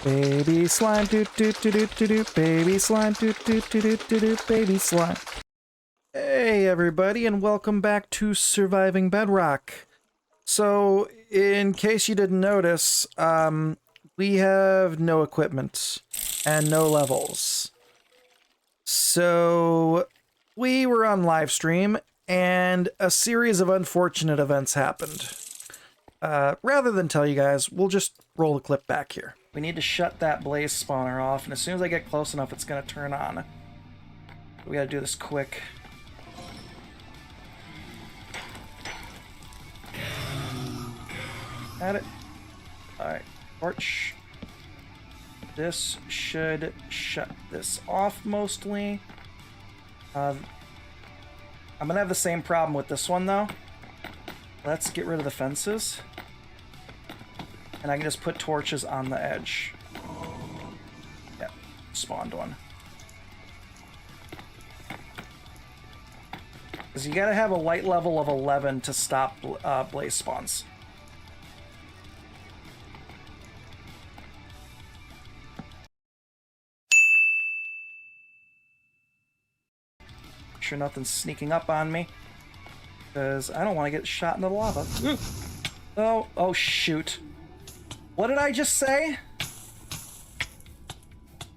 Baby slime, doot doot doot doot doot doot. Baby slime, doot doot doot doot doot doot. Baby slime. Hey everybody, and welcome back to Surviving Bedrock. So, in case you didn't notice, we have no equipment and no levels. So, we were on live stream, and a series of unfortunate events happened. Rather than tell you guys, we'll just roll the clip back here. We need to shut that blaze spawner off, and as soon as I get close enough, it's going to turn on. We got to do this quick. Got it. Alright, torch. This should shut this off mostly. I'm gonna have the same problem with this one though. Let's get rid of the fences. And I can just put torches on the edge. Yep, spawned one. Because you gotta have a light level of 11 to stop blaze spawns. Sure nothing's sneaking up on me, because I don't want to get shot into the lava. Oh shoot. What did I just say?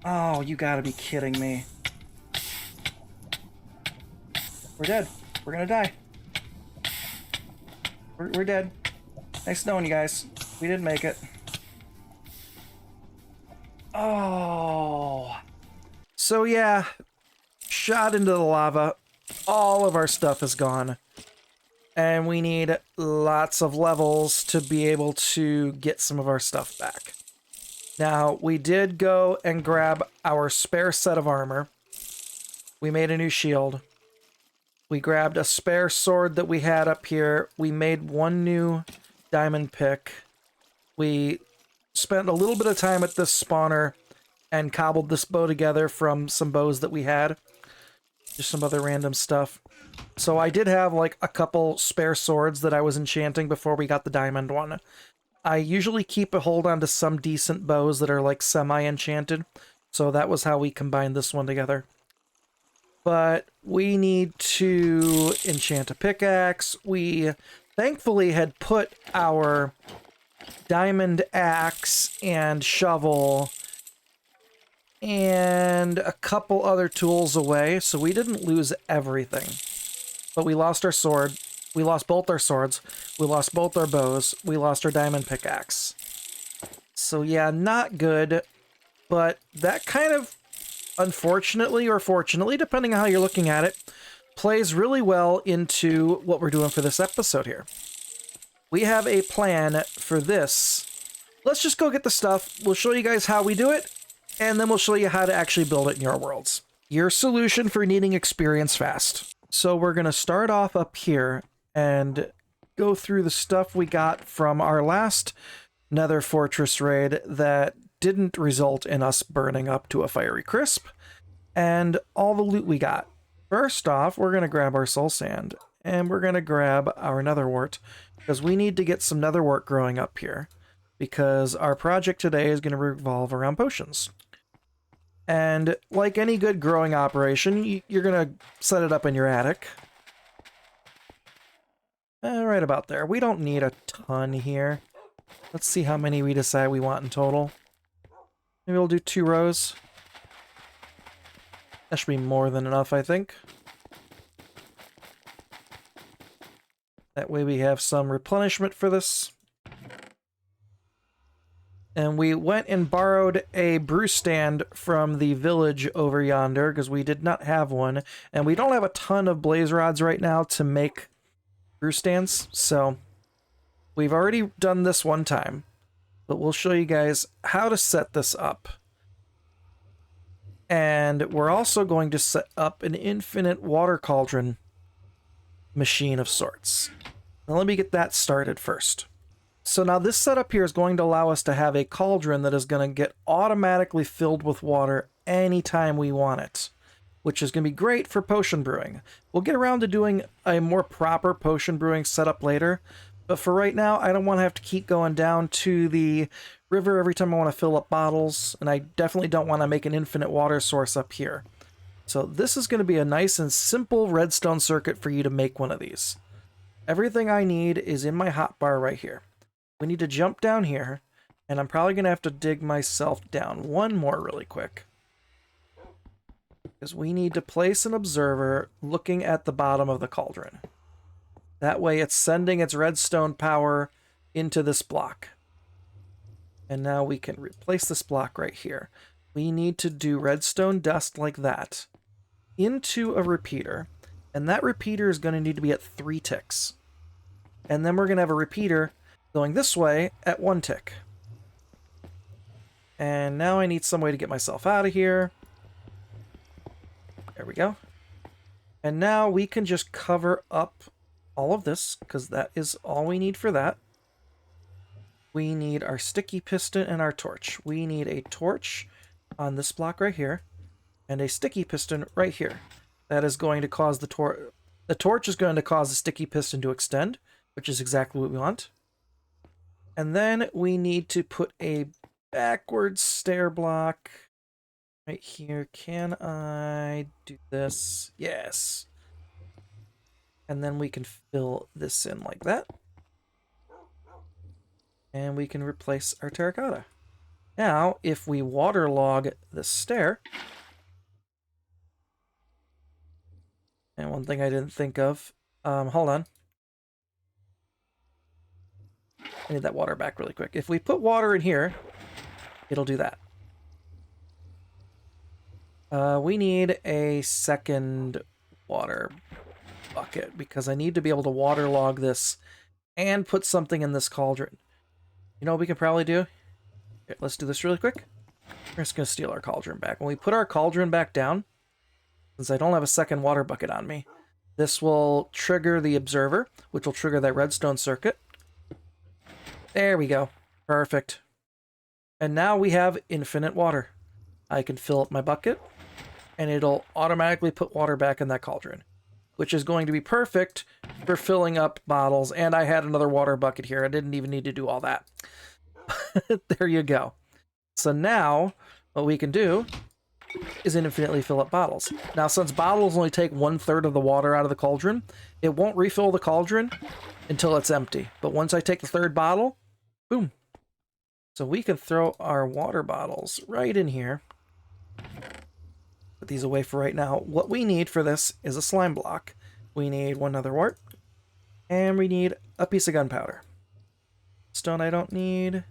Oh, you gotta be kidding me. We're dead. We're gonna die. We're dead. Nice knowing you guys. We didn't make it. Oh. So yeah, shot into the lava. All of our stuff is gone. And we need lots of levels to be able to get some of our stuff back. Now, we did go and grab our spare set of armor. We made a new shield. We grabbed a spare sword that we had up here. We made one new diamond pick. We spent a little bit of time at this spawner and cobbled this bow together from some bows that we had. Just some other random stuff. So I did have like a couple spare swords that I was enchanting before we got the diamond one. I usually keep a hold on to some decent bows that are like semi-enchanted. So that was how we combined this one together. But we need to enchant a pickaxe. We thankfully had put our diamond axe and shovel and a couple other tools away, so we didn't lose everything. But we lost our sword, we lost both our swords, we lost both our bows, we lost our diamond pickaxe. So yeah, not good, but that kind of, unfortunately or fortunately, depending on how you're looking at it, plays really well into what we're doing for this episode here. We have a plan for this. Let's just go get the stuff, we'll show you guys how we do it, and then we'll show you how to actually build it in your worlds. Your solution for needing experience fast. So we're going to start off up here and go through the stuff we got from our last Nether Fortress raid that didn't result in us burning up to a fiery crisp, and all the loot we got. First off, we're going to grab our soul sand, and we're going to grab our nether wart, because we need to get some nether wart growing up here, because our project today is going to revolve around potions. And like any good growing operation, you're going to set it up in your attic. Right about there. We don't need a ton here. Let's see how many we decide we want in total. Maybe we'll do 2 rows. That should be more than enough, I think. That way we have some replenishment for this. And we went and borrowed a brew stand from the village over yonder, because we did not have one. And we don't have a ton of blaze rods right now to make brew stands, so we've already done this one time. But we'll show you guys how to set this up. And we're also going to set up an infinite water cauldron machine of sorts. Now let me get that started first. So now this setup here is going to allow us to have a cauldron that is going to get automatically filled with water anytime we want it, which is going to be great for potion brewing. We'll get around to doing a more proper potion brewing setup later, but for right now, I don't want to have to keep going down to the river every time I want to fill up bottles, and I definitely don't want to make an infinite water source up here. So this is going to be a nice and simple redstone circuit for you to make one of these. Everything I need is in my hotbar right here. We need to jump down here, and I'm probably going to have to dig myself down one more really quick. Because we need to place an observer looking at the bottom of the cauldron. That way it's sending its redstone power into this block. And now we can replace this block right here. We need to do redstone dust like that into a repeater. And that repeater is going to need to be at 3 ticks. And then we're going to have a repeater going this way at 1 tick. And now I need some way to get myself out of here. There we go. And now we can just cover up all of this, because that is all we need for that. We need our sticky piston and our torch. We need a torch on this block right here, and a sticky piston right here. That is going to cause the torch. The torch is going to cause the sticky piston to extend, which is exactly what we want. And then we need to put a backwards stair block right here. Can I do this? Yes. And then we can fill this in like that. And we can replace our terracotta. Now, if we waterlog the stair, and one thing I didn't think of, hold on. I need that water back really quick. If we put water in here, it'll do that. We need a second water bucket because I need to be able to waterlog this and put something in this cauldron. You know what we can probably do? Here, let's do this really quick. We're just going to steal our cauldron back. When we put our cauldron back down, since I don't have a second water bucket on me, this will trigger the observer, which will trigger that redstone circuit. There we go. Perfect. And now we have infinite water. I can fill up my bucket, and it'll automatically put water back in that cauldron, which is going to be perfect for filling up bottles. And I had another water bucket here. I didn't even need to do all that. There you go. So now what we can do is infinitely fill up bottles. Now, since bottles only take 1/3 of the water out of the cauldron, it won't refill the cauldron until it's empty. But once I take the 3rd bottle, boom. So we can throw our water bottles right in here. Put these away for right now. What we need for this is a slime block. We need 1 nether wart. And we need a piece of gunpowder. Stone I don't need.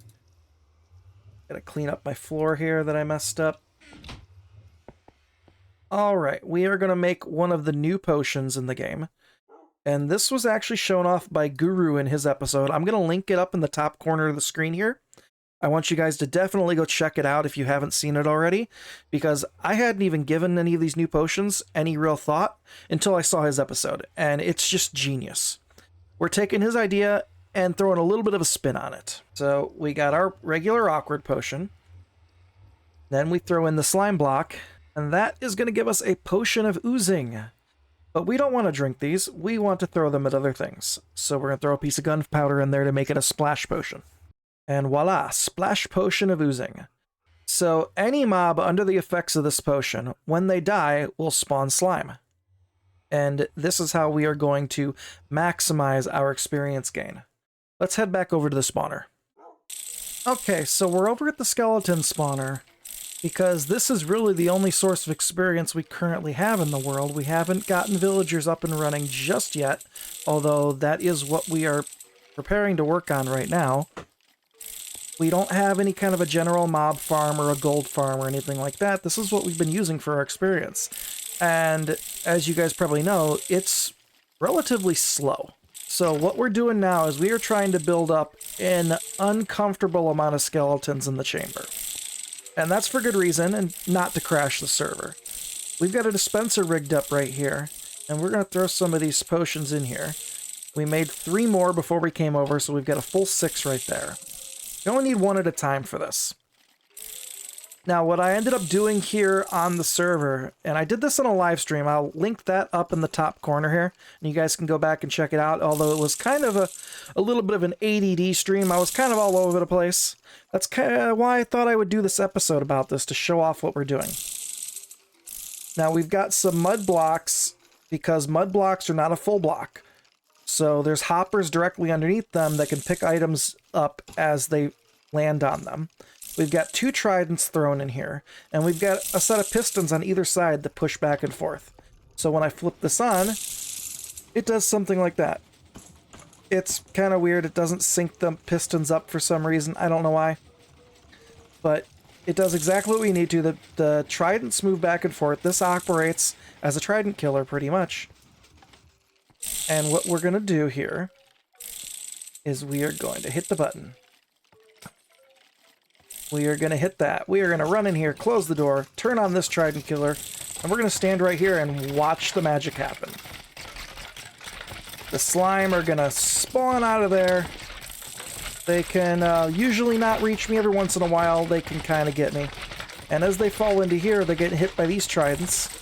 Gotta clean up my floor here that I messed up. Alright, we are gonna make one of the new potions in the game. And this was actually shown off by Guru in his episode. I'm gonna link it up in the top corner of the screen here. I want you guys to definitely go check it out if you haven't seen it already, because I hadn't even given any of these new potions any real thought until I saw his episode, and it's just genius. We're taking his idea and throwing a little bit of a spin on it. So we got our regular awkward potion, then we throw in the slime block, and that is going to give us a potion of oozing. But we don't want to drink these, we want to throw them at other things. So we're going to throw a piece of gunpowder in there to make it a splash potion. And voila, splash potion of oozing. So any mob under the effects of this potion, when they die, will spawn slime. And this is how we are going to maximize our experience gain. Let's head back over to the spawner. Okay, so we're over at the skeleton spawner, because this is really the only source of experience we currently have in the world. We haven't gotten villagers up and running just yet, although that is what we are preparing to work on right now. We don't have any kind of a general mob farm or a gold farm or anything like that. This is what we've been using for our experience. And as you guys probably know, it's relatively slow. So what we're doing now is we are trying to build up an uncomfortable amount of skeletons in the chamber. And that's for good reason, and not to crash the server. We've got a dispenser rigged up right here, and we're going to throw some of these potions in here. We made 3 more before we came over, so we've got a full 6 right there. You only need 1 at a time for this. Now, what I ended up doing here on the server, and I did this on a live stream, I'll link that up in the top corner here, and you guys can go back and check it out, although it was kind of a little bit of an ADD stream. I was kind of all over the place. That's kind of why I thought I would do this episode about this, to show off what we're doing. Now, we've got some mud blocks, because mud blocks are not a full block. So there's hoppers directly underneath them that can pick items up as they land on them. We've got 2 tridents thrown in here, and we've got a set of pistons on either side that push back and forth. So when I flip this on, it does something like that. It's kind of weird. It doesn't sync the pistons up for some reason. I don't know why. But it does exactly what we need to. The tridents move back and forth. This operates as a trident killer, pretty much. And what we're going to do here is we are going to hit the button. We are going to hit that. We are going to run in here, close the door, turn on this trident killer, and we're going to stand right here and watch the magic happen. The slime are going to spawn out of there. They can usually not reach me. Every once in a while, they can kind of get me. And as they fall into here, they get hit by these tridents,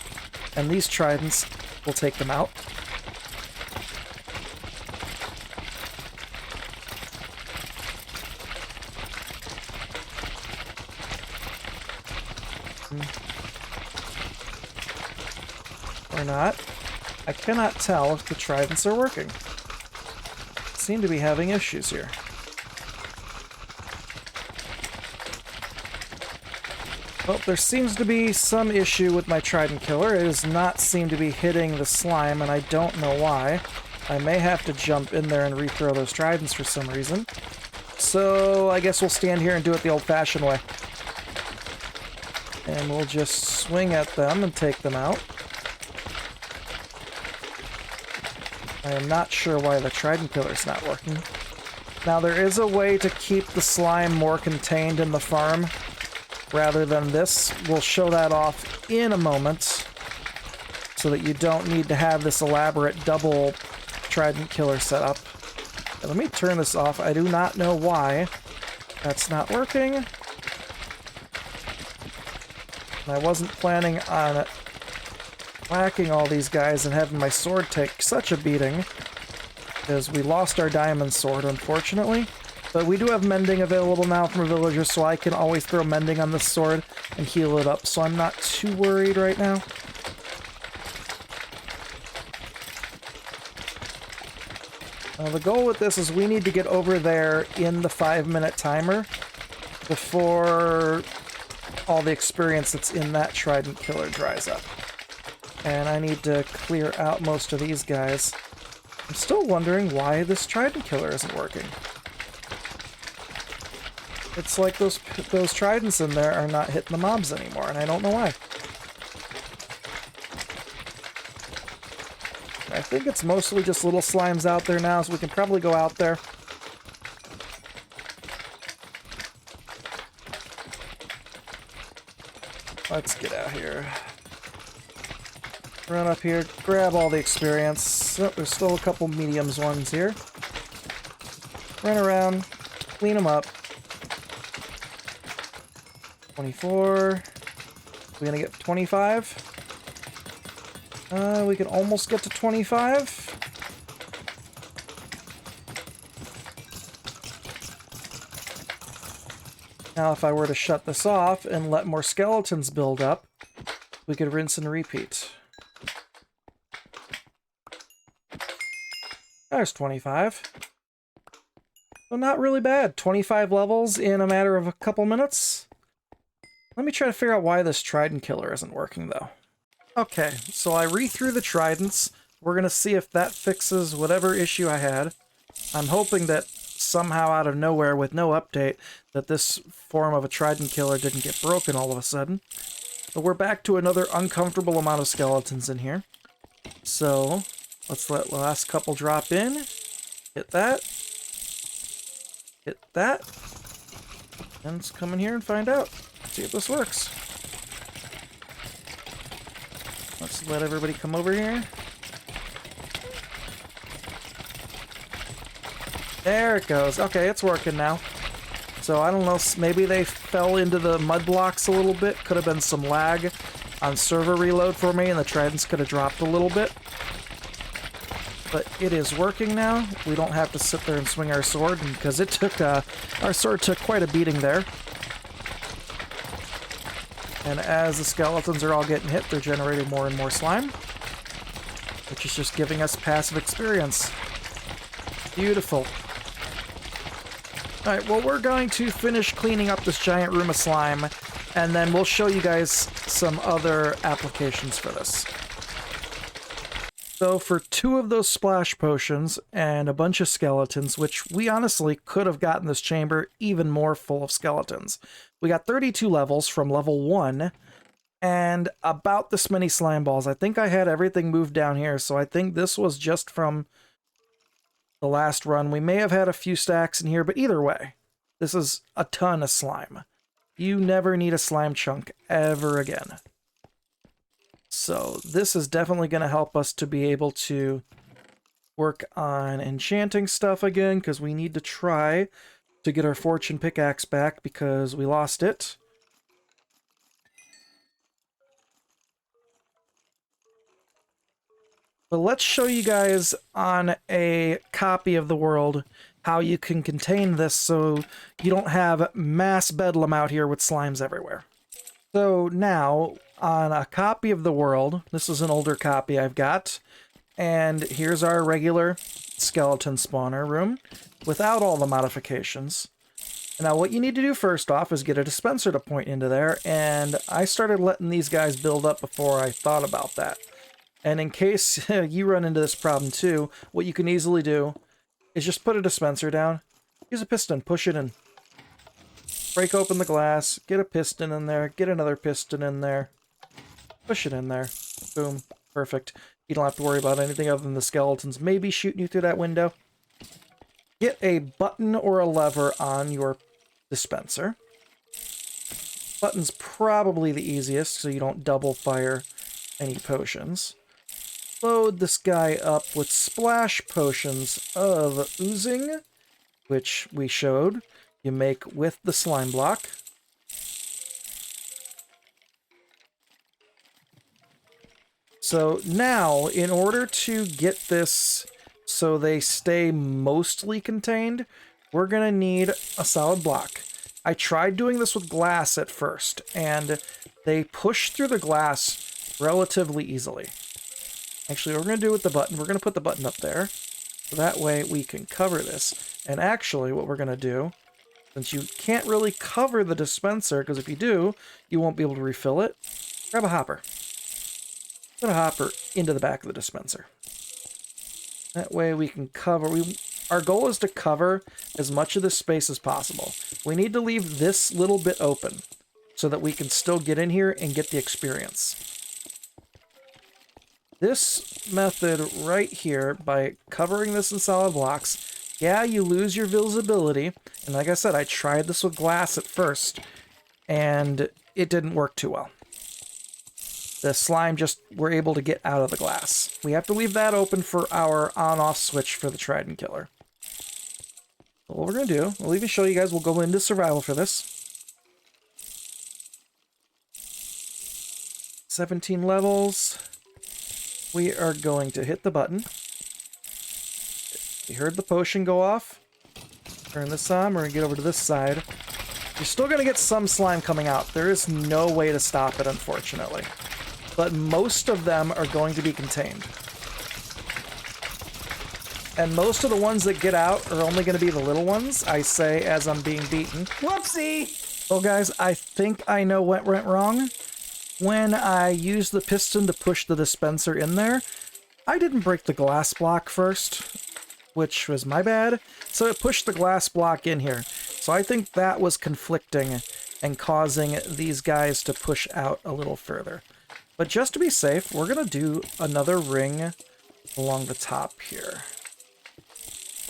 and these tridents will take them out. Or not. I cannot tell if the tridents are working. Seem to be having issues here. Well, there seems to be some issue with my trident killer. It does not seem to be hitting the slime, and I don't know why. I may have to jump in there and rethrow those tridents for some reason. So I guess we'll stand here and do it the old-fashioned way. And we'll just swing at them and take them out. I am not sure why the trident killer's not working. Now, there is a way to keep the slime more contained in the farm rather than this. We'll show that off in a moment so that you don't need to have this elaborate double trident killer set up. Now, let me turn this off. I do not know why that's not working. I wasn't planning on it whacking all these guys and having my sword take such a beating, because we lost our diamond sword, unfortunately. But we do have mending available now from a villager, so I can always throw mending on this sword and heal it up, so I'm not too worried right now. The goal with this is we need to get over there in the 5-minute timer before all the experience that's in that trident killer dries up. And I need to clear out most of these guys. I'm still wondering why this trident killer isn't working. It's like those tridents in there are not hitting the mobs anymore, and I don't know why. I think it's mostly just little slimes out there now, so we can probably go out there. Let's get out here. Run up here, grab all the experience. Oh, there's still a couple mediums ones here. Run around, clean them up. 24. We're gonna get 25. We can almost get to 25. Now, if I were to shut this off and let more skeletons build up, we could rinse and repeat. There's 25. So not really bad. 25 levels in a matter of a couple minutes. Let me try to figure out why this trident killer isn't working, though. Okay, so I re-threw the tridents. We're going to see if that fixes whatever issue I had. I'm hoping that somehow out of nowhere, with no update, that this form of a trident killer didn't get broken all of a sudden. But we're back to another uncomfortable amount of skeletons in here. So let's let the last couple drop in. Hit that. Hit that. And let's come in here and find out. See if this works. Let's let everybody come over here. There it goes. Okay, it's working now. So I don't know, maybe they fell into the mud blocks a little bit. Could have been some lag on server reload for me, and the tridents could have dropped a little bit. But it is working now. We don't have to sit there and swing our sword, because it took, our sword took quite a beating there. And as the skeletons are all getting hit, they're generating more and more slime, which is just giving us passive experience. Beautiful. Alright, well, we're going to finish cleaning up this giant room of slime, and then we'll show you guys some other applications for this. So for 2 of those splash potions and a bunch of skeletons, which we honestly could have gotten this chamber even more full of skeletons. We got 32 levels from level 1, and about this many slime balls. I think I had everything moved down here, so I think this was just from the last run. We may have had a few stacks in here, but either way, this is a ton of slime. You never need a slime chunk ever again. So this is definitely going to help us to be able to work on enchanting stuff again, because we need to try to get our fortune pickaxe back because we lost it. But let's show you guys on a copy of the world how you can contain this so you don't have mass bedlam out here with slimes everywhere. So now, on a copy of the world, this is an older copy I've got, and here's our regular skeleton spawner room without all the modifications. Now what you need to do first off is get a dispenser to point into there, and I started letting these guys build up before I thought about that. And in case you run into this problem too, what you can easily do is just put a dispenser down, use a piston, push it in. Break open the glass, get a piston in there, get another piston in there, push it in there. Boom. Perfect. You don't have to worry about anything other than the skeletons maybe shooting you through that window. Get a button or a lever on your dispenser. Button's probably the easiest, so you don't double fire any potions. Load this guy up with splash potions of oozing, which we showed you make with the slime block. So now, in order to get this so they stay mostly contained, we're going to need a solid block. I tried doing this with glass at first, and they push through the glass relatively easily. Actually, what we're going to do with the button, we're going to put the button up there, so that way we can cover this. And actually, what we're going to do, since you can't really cover the dispenser, because if you do, you won't be able to refill it, grab a hopper. Put a hopper into the back of the dispenser. That way we can cover, our goal is to cover as much of this space as possible. We need to leave this little bit open so that we can still get in here and get the experience. This method right here, by covering this in solid blocks, yeah, you lose your visibility. And like I said, I tried this with glass at first, and it didn't work too well. The slime just were able to get out of the glass. We have to leave that open for our on-off switch for the trident killer. So what we're going to do, we'll even show you guys, we'll go into survival for this. 17 levels. We are going to hit the button. You heard the potion go off. Turn this on. We're going to get over to this side. You're still going to get some slime coming out. There is no way to stop it, unfortunately. But most of them are going to be contained. And most of the ones that get out are only going to be the little ones, I say as I'm being beaten. Whoopsie! Well, guys, I think I know what went wrong. When I used the piston to push the dispenser in there, I didn't break the glass block first, which was my bad. So it pushed the glass block in here. So I think that was conflicting and causing these guys to push out a little further. But just to be safe, we're going to do another ring along the top here.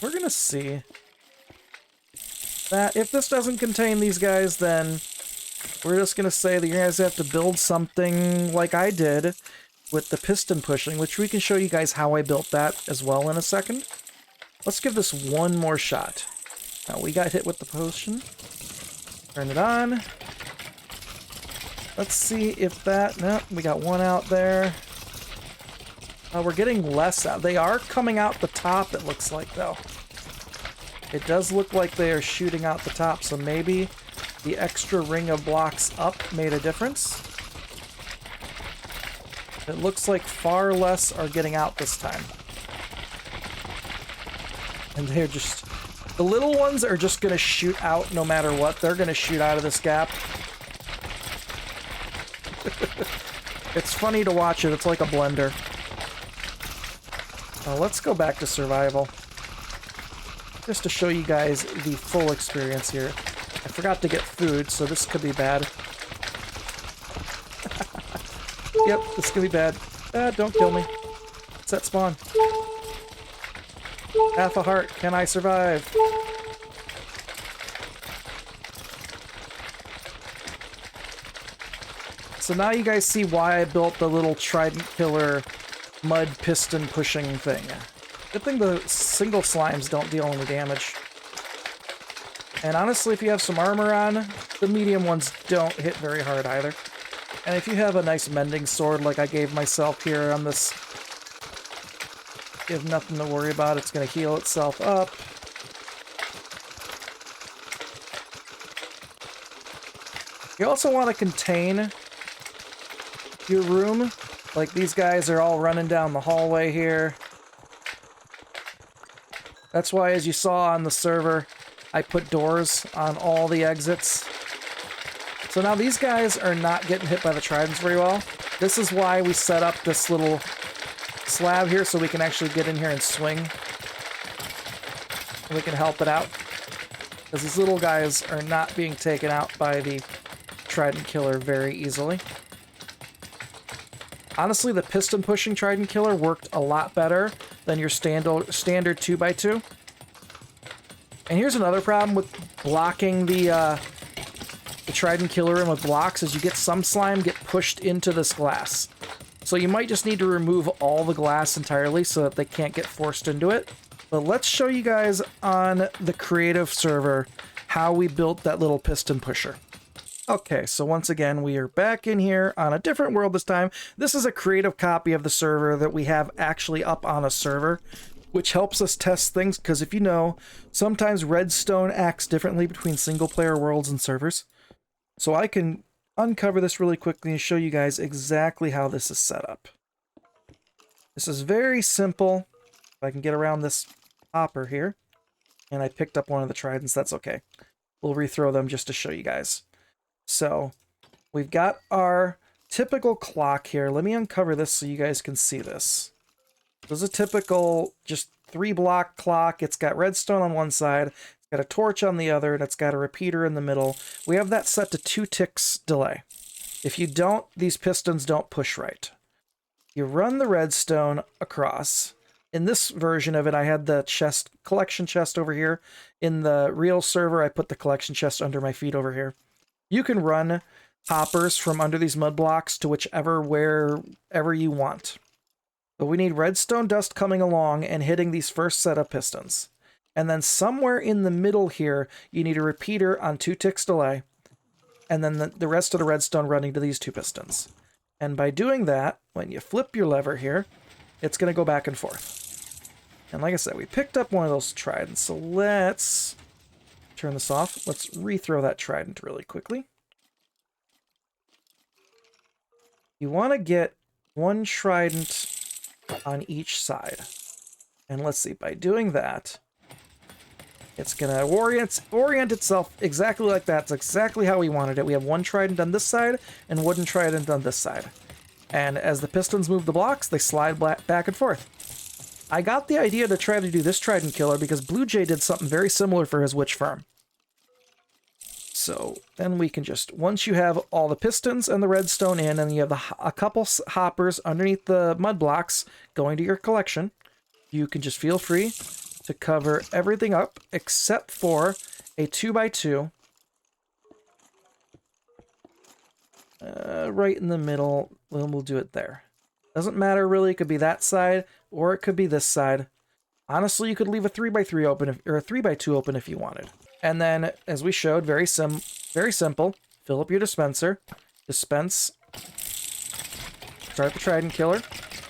We're going to see that if this doesn't contain these guys, then we're just going to say that you guys have to build something like I did with the piston pushing, which we can show you guys how I built that as well in a second. Let's give this one more shot. Now, we got hit with the potion. Turn it on. Let's see if that... No, we got one out there. We're getting less out. They are coming out the top, it looks like, though. It does look like they are shooting out the top, so maybe the extra ring of blocks up made a difference. It looks like far less are getting out this time. And they're just... The little ones are just going to shoot out no matter what. They're going to shoot out of this gap. It's funny to watch it. It's like a blender. Now let's go back to survival. Just to show you guys the full experience here. I forgot to get food, so this could be bad. Yep, this could be bad. Don't kill me. Set spawn. Half a heart. Can I survive? So now you guys see why I built the little trident killer mud piston pushing thing. Good thing the single slimes don't deal any damage. And honestly, if you have some armor on, the medium ones don't hit very hard either. And if you have a nice mending sword like I gave myself here on this, you have nothing to worry about. It's going to heal itself up. You also want to contain your room. Like these guys are all running down the hallway here. That's why, as you saw on the server, I put doors on all the exits. So now these guys are not getting hit by the tridents very well. This is why we set up this little slab here so we can actually get in here and swing. And we can help it out. Because these little guys are not being taken out by the trident killer very easily. Honestly, the piston pushing trident killer worked a lot better than your standard 2x2. And here's another problem with blocking the trident killer in with blocks, is you get some slime get pushed into this glass. So you might just need to remove all the glass entirely so that they can't get forced into it. But let's show you guys on the creative server how we built that little piston pusher. Okay, so once again, we are back in here on a different world this time. This is a creative copy of the server that we have actually up on a server, which helps us test things, because if you know, sometimes redstone acts differently between single-player worlds and servers. So I can uncover this really quickly and show you guys exactly how this is set up. This is very simple. If I can get around this hopper here, and I picked up one of the tridents, that's okay. We'll rethrow them just to show you guys. So, we've got our typical clock here. Let me uncover this so you guys can see this. This is a typical, just 3-block clock. It's got redstone on one side, it's got a torch on the other, and it's got a repeater in the middle. We have that set to 2 ticks delay. If you don't, these pistons don't push right. You run the redstone across. In this version of it, I had the collection chest over here. In the real server, I put the collection chest under my feet over here. You can run hoppers from under these mud blocks to wherever you want. But we need redstone dust coming along and hitting these first set of pistons. And then somewhere in the middle here, you need a repeater on 2 ticks delay. And then the rest of the redstone running to these 2 pistons. And by doing that, when you flip your lever here, it's going to go back and forth. And like I said, we picked up one of those tridents, so let's turn this off. Let's rethrow that trident really quickly. You want to get 1 trident on each side. And let's see, by doing that, it's going to orient itself exactly like that. It's exactly how we wanted it. We have 1 trident on this side and 1 trident on this side. And as the pistons move the blocks, they slide back and forth. I got the idea to try to do this trident killer because Blue Jay did something very similar for his witch farm. So then we can just, once you have all the pistons and the redstone in, and you have a couple hoppers underneath the mud blocks going to your collection, you can just feel free to cover everything up except for a 2x2 right in the middle. We'll do it there. Doesn't matter really. It could be that side or it could be this side. Honestly, you could leave a 3x3 open or a 3x2 open if you wanted. And then, as we showed, very simple. Fill up your dispenser. Dispense. Start the Trident Killer.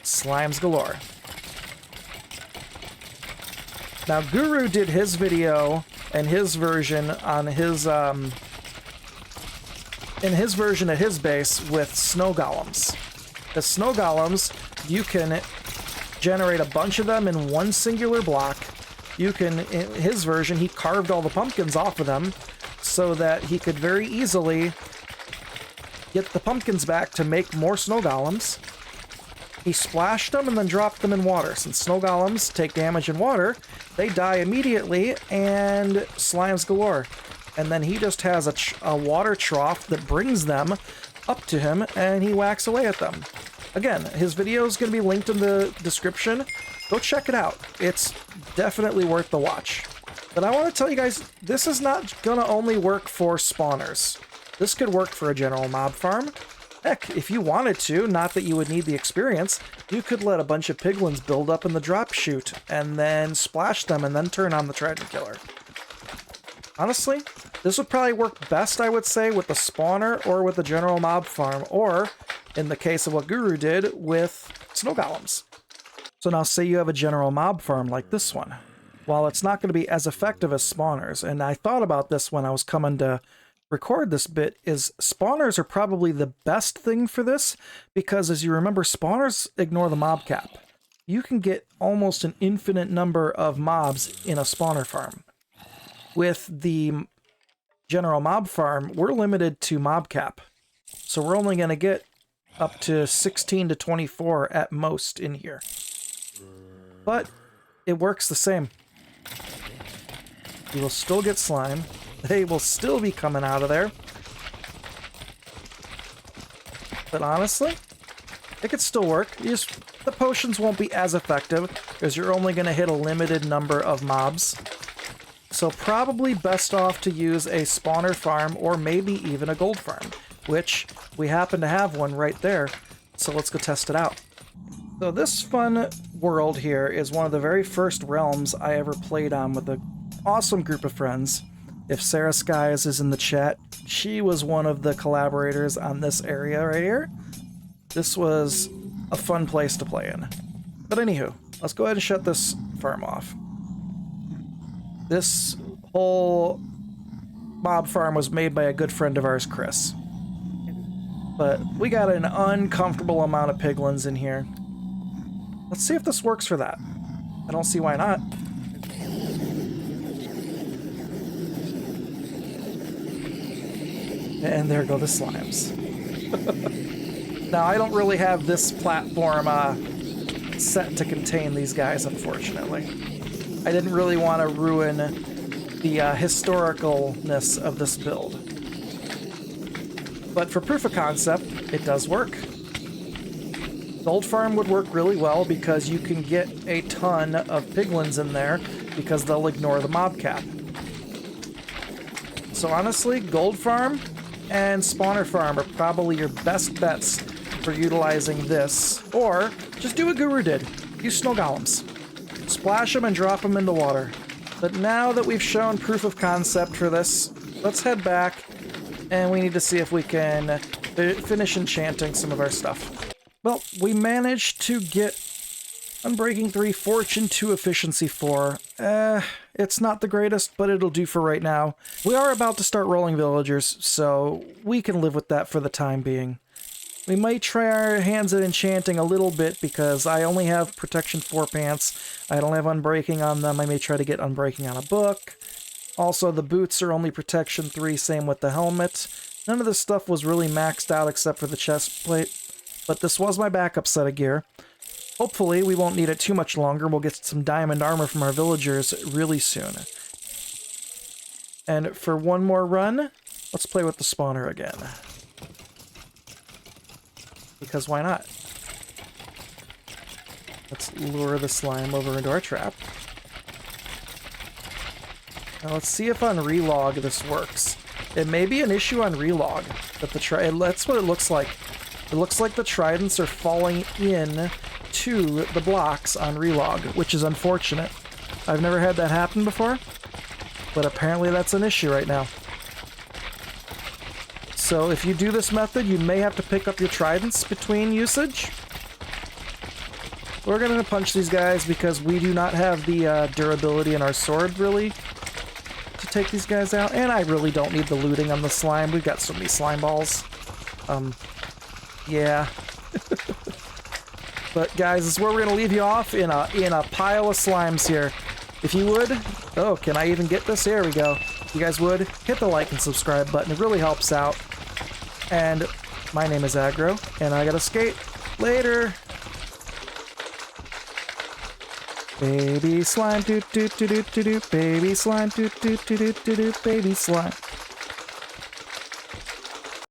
Slimes galore. Now, Guru did his video and his version on his, in his version at his base with snow golems. The snow golems, you can generate a bunch of them in one singular block. You can, in his version, he carved all the pumpkins off of them so that he could very easily get the pumpkins back to make more snow golems. He splashed them and then dropped them in water. Since snow golems take damage in water, they die immediately, and slimes galore. And then he just has a water trough that brings them up to him, and he whacks away at them. Again, his video is going to be linked in the description. Go check it out. It's definitely worth the watch. But I want to tell you guys, this is not going to only work for spawners. This could work for a general mob farm. Heck, if you wanted to, not that you would need the experience, you could let a bunch of piglins build up in the drop chute and then splash them and then turn on the Trident Killer. Honestly, this would probably work best, I would say, with the spawner or with the general mob farm, or, in the case of what Guru did, with snow golems. So now say you have a general mob farm like this one. While it's not going to be as effective as spawners, and I thought about this when I was coming to record this bit, is spawners are probably the best thing for this, because as you remember, spawners ignore the mob cap. You can get almost an infinite number of mobs in a spawner farm. With the general mob farm, we're limited to mob cap. So we're only going to get up to 16 to 24 at most in here. But it works the same. You will still get slime. They will still be coming out of there. But honestly, it could still work. The potions won't be as effective because you're only going to hit a limited number of mobs. So probably best off to use a spawner farm or maybe even a gold farm, which we happen to have one right there. So let's go test it out. So this fun world here is one of the very first realms I ever played on with an awesome group of friends. If Sarah Skies is in the chat, she was one of the collaborators on this area right here. This was a fun place to play in. But anywho, let's go ahead and shut this farm off. This whole mob farm was made by a good friend of ours, Chris. But we got an uncomfortable amount of piglins in here. Let's see if this works for that. I don't see why not. And there go the slimes. Now, I don't really have this platform set to contain these guys, unfortunately. I didn't really want to ruin the historicalness of this build. But for proof of concept, it does work. Gold farm would work really well because you can get a ton of piglins in there because they'll ignore the mob cap. So honestly, gold farm and spawner farm are probably your best bets for utilizing this. Or just do what Guru did. Use snow golems. Splash them and drop them into water. But now that we've shown proof of concept for this, let's head back and we need to see if we can finish enchanting some of our stuff. Well, we managed to get Unbreaking 3, Fortune 2, Efficiency 4. It's not the greatest, but it'll do for right now. We are about to start rolling villagers, so we can live with that for the time being. We might try our hands at enchanting a little bit because I only have Protection 4 pants. I don't have Unbreaking on them. I may try to get Unbreaking on a book. Also, the boots are only Protection 3, same with the helmet. None of this stuff was really maxed out except for the chest plate, but this was my backup set of gear. Hopefully, we won't need it too much longer. We'll get some diamond armor from our villagers really soon. And for one more run, let's play with the spawner again. Because why not? Let's lure the slime over into our trap. Now let's see if on relog this works. It may be an issue on relog, but that's what it looks like. It looks like the tridents are falling in to the blocks on relog, which is unfortunate. I've never had that happen before. But apparently that's an issue right now. So if you do this method, you may have to pick up your tridents between usage. We're gonna punch these guys because we do not have the durability in our sword, really, to take these guys out. And I really don't need the looting on the slime. We've got so many slime balls. Yeah. But guys, this is where we're gonna leave you off in a pile of slimes here. If you would, oh, can I even get this? Here we go. If you guys would, hit the like and subscribe button. It really helps out. And my name is Aggro, and I gotta skate. Later. Baby slime, doot doot doot doot doot, baby slime, doot doot doot doot doot, baby slime.